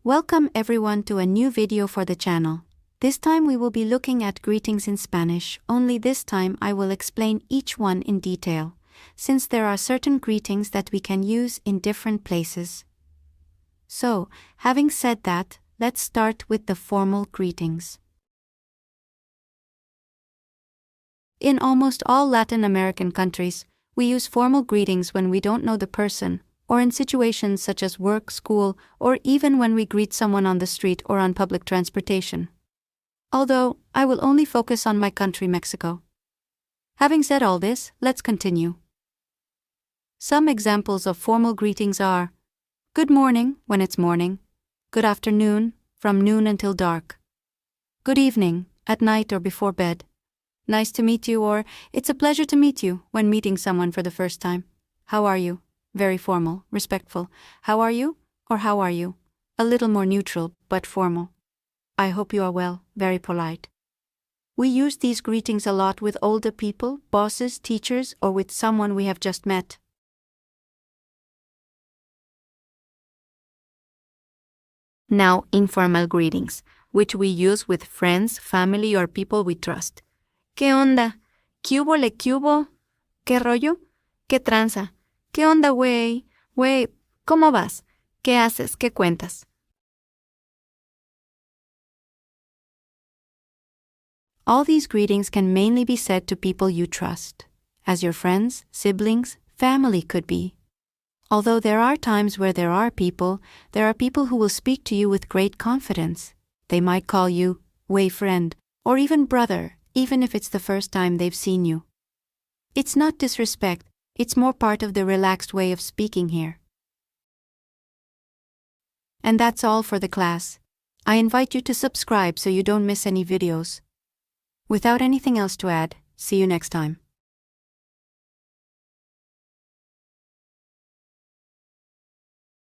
Welcome everyone to a new video for the channel. This time we will be looking at greetings in Spanish, only this time I will explain each one in detail, since there are certain greetings that we can use in different places. So, having said that, let's start with the formal greetings. In almost all Latin American countries, we use formal greetings when we don't know the person, or in situations such as work, school, or even when we greet someone on the street or on public transportation. Although, I will only focus on my country, Mexico. Having said all this, let's continue. Some examples of formal greetings are: good morning, when it's morning; good afternoon, from noon until dark; good evening, at night or before bed; nice to meet you, or it's a pleasure to meet you, when meeting someone for the first time; how are you? Very formal, respectful. How are you? Or how are you? A little more neutral, but formal. I hope you are well, very polite. We use these greetings a lot with older people, bosses, teachers, or with someone we have just met. Now, informal greetings, which we use with friends, family, or people we trust. ¿Qué onda? ¿Qué hubo le qué hubo? ¿Qué rollo? ¿Qué tranza? ¿Qué onda, güey? Güey, ¿cómo vas? ¿Qué haces? ¿Qué cuentas? All these greetings can mainly be said to people you trust, as your friends, siblings, family could be. Although there are times where there are people who will speak to you with great confidence. They might call you, way friend, or even brother, even if it's the first time they've seen you. It's not disrespect, it's more part of the relaxed way of speaking here. And that's all for the class. I invite you to subscribe so you don't miss any videos. Without anything else to add, see you next time.